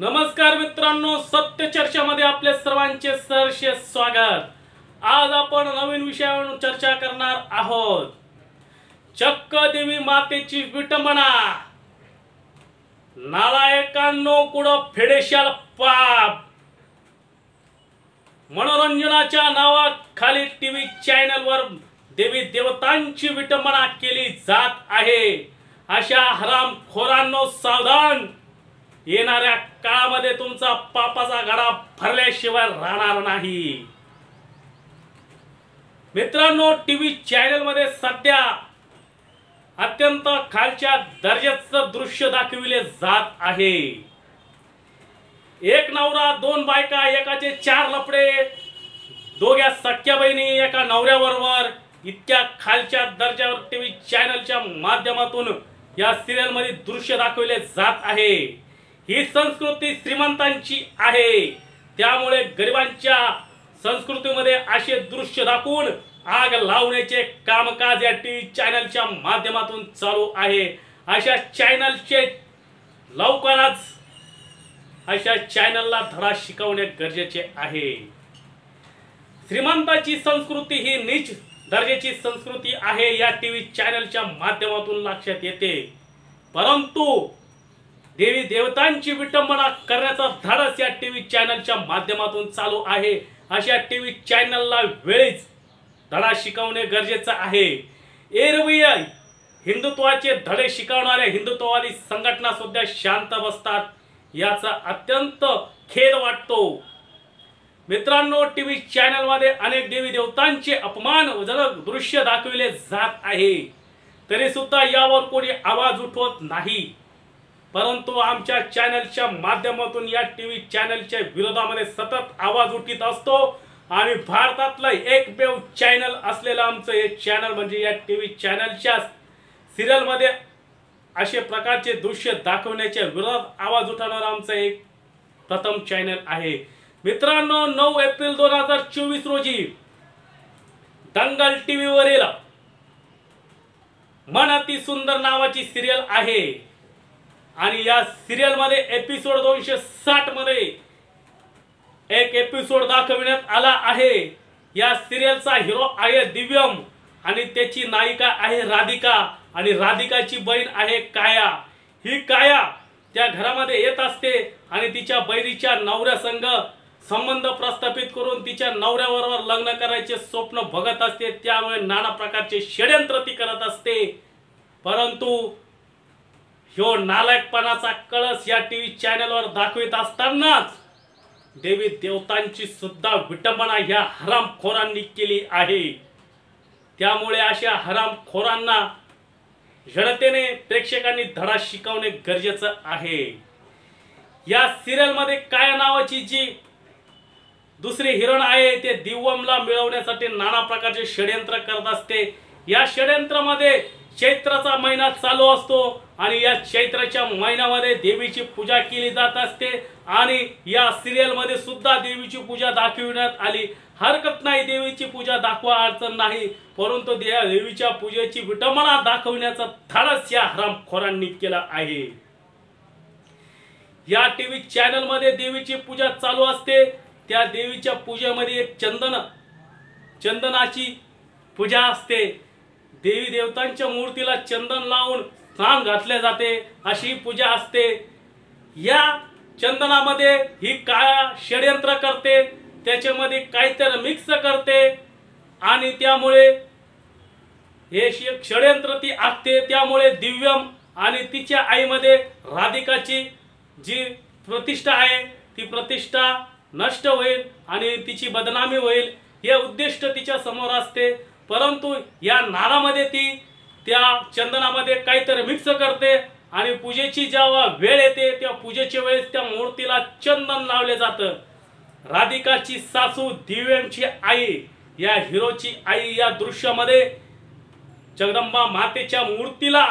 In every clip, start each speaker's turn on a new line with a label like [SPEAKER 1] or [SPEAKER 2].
[SPEAKER 1] नमस्कार मित्रांनो, सत्य चर्चामध्ये आपले सर्वांचे सहर्ष स्वागत। आज आपण नवीन विषयावर चर्चा करणार आहोत। चक्क देवी मातेची विटंबना, नालायकांनो कुठं फेडेशाल पाप। मनोरंजनाच्या नावाखाली टीव्ही चॅनलवर देवी देवतांची विटंबना केली जात आहे। अशा हरामखोरांनो सावधान, येणाऱ्या काळामध्ये तुमचा पापाचा घडा भरल्याशिवाय राहणार नाही। मित्रांनो, टीव्ही चॅनल मध्ये सध्या अत्यंत खालच्या दर्जाचं दृश्य दाखविले जात आहे। एक नवरा, दोन बायका, एकाचे 4 लफडे, दोघ्या सख्या बहिणी एका नवऱ्याबरोबर, इतक्या खालच्या दर्जावर टीव्ही चॅनलच्या माध्यमातून या सिरियल मध्ये दृश्य दाखविले जात आहे। ही संस्कृती श्रीमंतांची आहे, त्यामुळे गरिबांच्या संस्कृतीमध्ये असे दृश्य दाखवून आग लावण्याचे कामकाज या टीव्ही चॅनलच्या माध्यमातून चालू आहे। अशा चॅनलचे लवकरच अशा चॅनलला धडा शिकवणे गरजेचे आहे। श्रीमंताची संस्कृती ही नीच दर्जाची संस्कृती आहे या टीव्ही चॅनलच्या माध्यमातून लक्षात येते, परंतु देवी देवतांची विटंबना करण्याचा धाडस या टीव्ही चॅनलच्या माध्यमातून चालू आहे। अशा टीव्ही चॅनलला वेळीच धडा शिकवणे गरजेचे आहे। एरवी हिंदुत्वाचे धडे शिकवणाऱ्या हिंदुत्ववादी संघटना सुद्धा शांत बसतात, याचा अत्यंत खेद वाटतो। मित्रांनो, टीव्ही चॅनल मध्ये अनेक देवी देवतांचे अपमानजनक दृश्य दाखविले जात आहे, तरी सुद्धा यावर कोणी आवाज उठवत नाही। परंतु आमच्या चॅनलच्या माध्यमातून या टीव्ही चॅनलच्या विरोधामध्ये सतत आवाज उठीत असतो आणि भारतातला एकमेव चॅनल असलेलं आमचं हे चॅनल म्हणजे या टीव्ही चॅनलच्या सिरियल मध्ये असे प्रकारचे दृश्य दाखवण्याच्या विरोधात आवाज उठवणारा आमचं एक प्रथम चॅनल आहे। मित्रांनो, 9 एप्रिल 2024 रोजी दंगल टीव्ही वरील मन अति सुंदर नावाची सिरियल आहे आणि या सिरियल मध्ये एपिसोड 260 मध्ये एक एपिसोड दाखविण्यात आला आहे। या सिरियलचा हिरो आहे दिव्यम आणि त्याची नायिका आहे राधिका आणि राधिकाची बहीण आहे काया। ही काया त्या घरामध्ये येत असते आणि तिच्या बहिणीच्या नवऱ्या संग संबंध प्रस्थापित करून तिच्या नवऱ्याबरोबर लग्न करायचे स्वप्न बघत असते, त्यामुळे नाना प्रकारचे षड्यंत्र ती करत असते। परंतु ह्यो नालायकपणाचा कळस या टीव्ही चॅनलवर दाखवित असतानाच देवी देवतांची सुद्धा विटंबना ह्या हरामखोरांनी केली आहे। त्यामुळे अशा हरामखोरांना जनतेने प्रेक्षकांनी धडा शिकवणे गरजेचं आहे। या सिरियल मध्ये काया नावाची जी दुसरी हिरोईन आहे ते दिव्यमला मिळवण्यासाठी नाना प्रकारचे षड्यंत्र करत असते। या षड्यंत्रामध्ये चैत्राचा महिना चालू असतो आणि या चैत्राच्या महिन्यामध्ये देवीची पूजा केली जात असते आणि या सिरियल मध्ये सुद्धा देवीची पूजा दाखविण्यात आली। हरकत नाही, देवीची पूजा दाखवा, अडचण नाही, परंतु देवीच्या पूजेची विटंबना दाखवण्याचा धाडस या हरामखोरांनी केला आहे। या टीव्ही चॅनल मध्ये देवीची पूजा चालू असते, त्या देवीच्या पूजेमध्ये एक चंदनाची पूजा असते। देवी देवतांच्या मूर्तीला चंदन लावून स्नान घातले जाते, अशी पूजा असते। या चंदनामध्ये ही काया षड्यंत्र करते, त्याच्यामध्ये काहीतरी मिक्स करते आणि त्यामुळे हे षड्यंत्र ती आखते। त्यामुळे दिव्यम आणि तिच्या आईमध्ये राधिकाची जी प्रतिष्ठा आहे ती प्रतिष्ठा नष्ट होईल आणि तिची बदनामी होईल, हे उद्दिष्ट तिच्या समोर असते। परंतु या नारामध्ये ती त्या चंदनामध्ये काहीतरी मिक्स करते आणि पूजेची जेव्हा वेळ येते त्या पूजेच्या वेळेस त्या मूर्तीला चंदन लावले जातं। राधिकाची सासू दिव्यमची आई, या हिरोची आई या दृश्यामध्ये जगदंबा मातेच्या मूर्तीला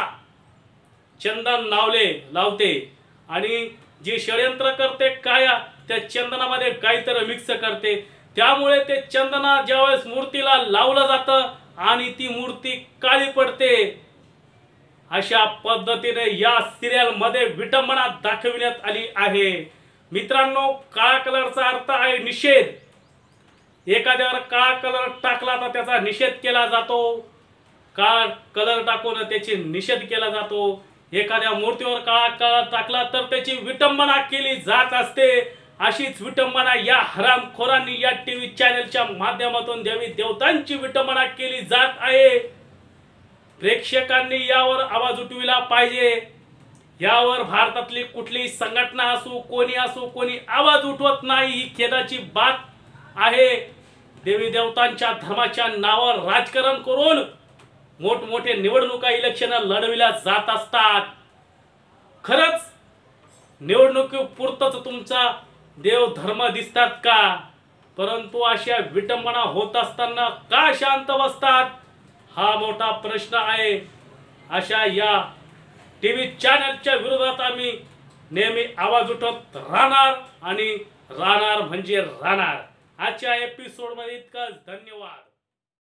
[SPEAKER 1] चंदन लावते आणि जी षड्यंत्र करते काया त्या चंदनामध्ये काहीतरी मिक्स करते। त्यामुळे ते चंदना ज्यावेळेस मूर्तीला लावलं जातं आणि ती मूर्ती काळी पडते। अशा पद्धतीने या सिरियल मध्ये विटंबना दाखविण्यात आली आहे। मित्रांनो, काळा कलरचा अर्थ आहे निषेध. एखाद्यावर काळा कलर टाकला तर त्याचा निषेध केला जातो. काळा कलर टाकून त्याची निषेध केला जातो. एखाद्या मूर्तीवर काळा कलर टाकला तर त्याची विटंबना केली जात असते. अशीच विटंबना या हरामखोरांनी या टीव्ही चॅनलच्या माध्यमातून देवी देवतांची विटंबना केली जात आहे. प्रेक्षकांनी यावर आवाज उठविला पाहिजे. यावर भारतातली कुठलीही संघटना असो, कोणी आवाज उठवत नाही. ही खेदाची बात आहे. देवी देवतांच्या धर्माच्या नावावर राजकारण करून मोठमोठे निवडणुका इलेक्शन लढविल्या जात असतात. खरंच निवडणुकीपुरतच तुमचा देव धर्म दिसतात का? परंतु अशा विटंबना होत असताना का शांत बसतात? हा मोठा प्रश्न आहे. अशा या टीव्ही चॅनलच्या विरोधात आम्ही नेहमी आवाज उठवत राहणार आणि राहणार म्हणजे राहणार. आजच्या एपिसोड मध्ये इतकंच. धन्यवाद.